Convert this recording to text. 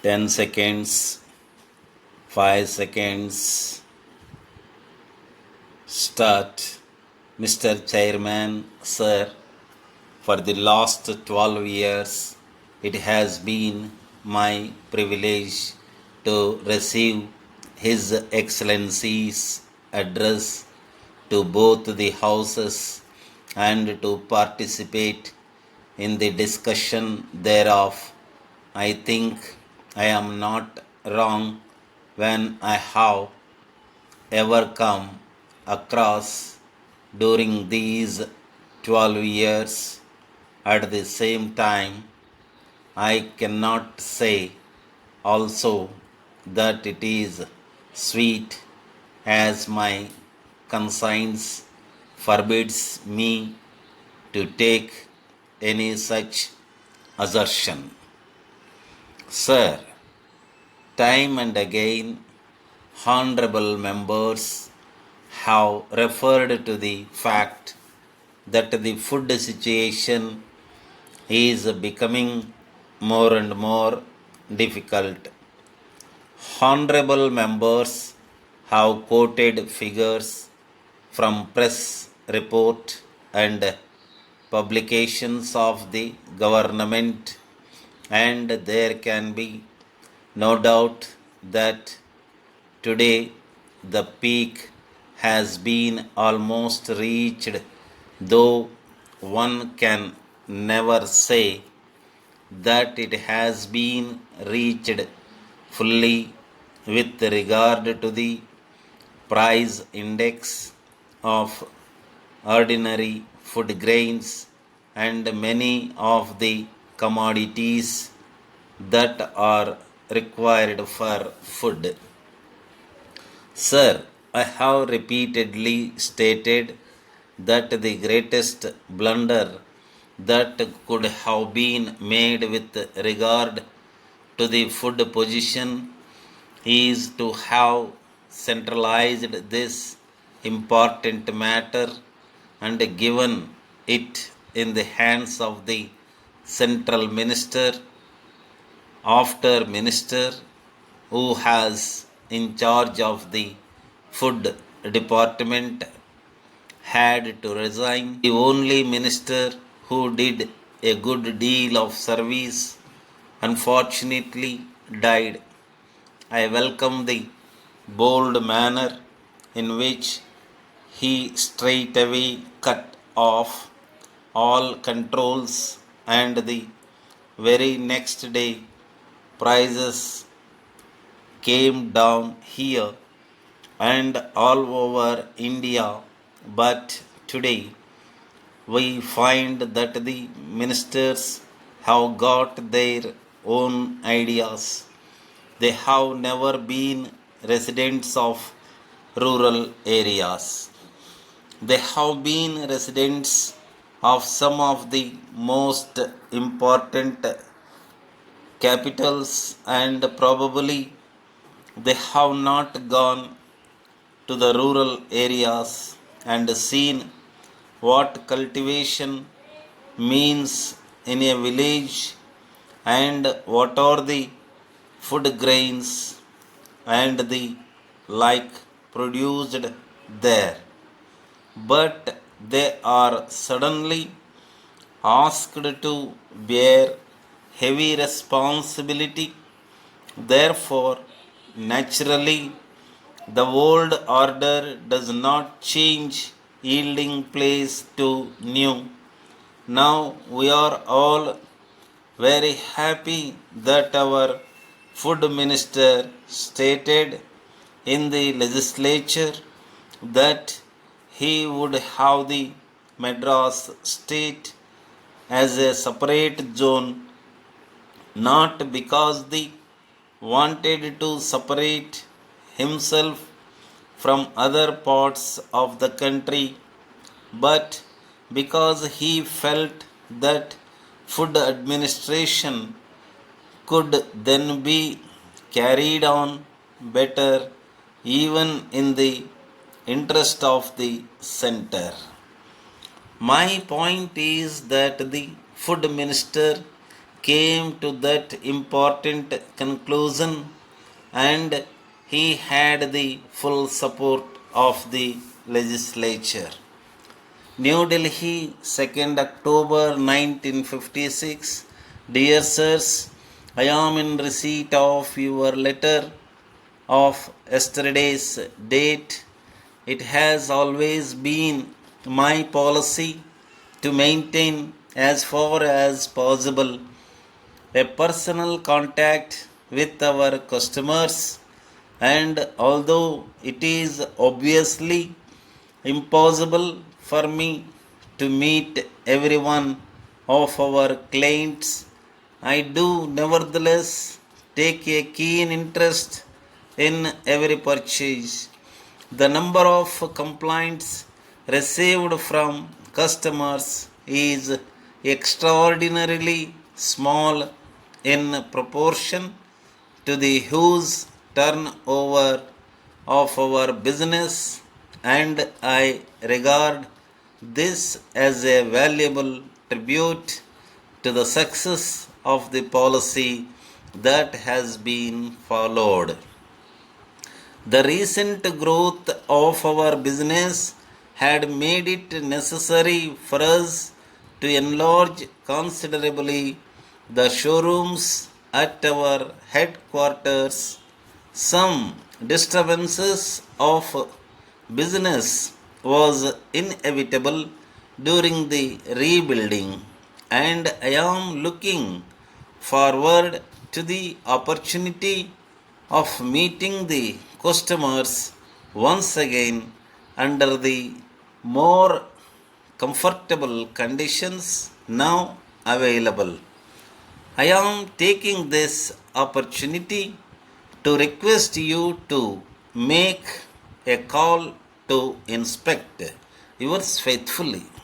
10 seconds, 5 seconds, start. Mr. Chairman, sir, for the last 12 years, it has been my privilege to receive His Excellency's address to both the houses and to participate in the discussion thereof. I think I am not wrong when I have ever come across during these 12 years. At the same time, I cannot say also that it is sweet, as my conscience forbids me to take any such assertion. Sir, time and again, honorable members have referred to the fact that the food situation is becoming more and more difficult. Honorable members have quoted figures from press report and publications of the government, and there can be no doubt that today the peak has been almost reached, though one can never say that it has been reached fully with regard to the price index of ordinary food grains and many of the commodities that are required for food. Sir, I have repeatedly stated that the greatest blunder that could have been made with regard to the food position is to have centralized this important matter and given it in the hands of the central minister after minister who has in charge of the food department had to resign. The only minister who did a good deal of service unfortunately died. I welcome the bold manner in which he straightaway cut off all controls, and the very next day prices came down here and all over India. But today we find that the ministers have got their own ideas. They have never been residents of rural areas. They have been residents of some of the most important capitals, and probably they have not gone to the rural areas and seen what cultivation means in a village and what are the food grains and the like produced there. But they are suddenly asked to bear heavy responsibility. Therefore, naturally, the old order does not change, yielding place to new. Now we are all very happy that our food minister stated in the legislature that he would have the Madras state as a separate zone, not because they wanted to separate himself from other parts of the country, but because he felt that food administration could then be carried on better, even in the interest of the center. My point is that the food minister came to that important conclusion, and he had the full support of the legislature. New Delhi, 2nd October 1956. Dear sirs, I am in receipt of your letter of yesterday's date. It has always been my policy to maintain, as far as possible, a personal contact with our customers, and although it is obviously impossible for me to meet every one of our clients, I do nevertheless take a keen interest in every purchase. The number of complaints received from customers is extraordinarily small in proportion to the huge turnover of our business, and I regard this as a valuable tribute to the success of the policy that has been followed. The recent growth of our business had made it necessary for us to enlarge considerably the showrooms at our headquarters. Some disturbances of business was inevitable during the rebuilding, and I am looking forward to the opportunity of meeting the customers once again under the more comfortable conditions now available. I am taking this opportunity to request you to make a call to inspect. Yours faithfully,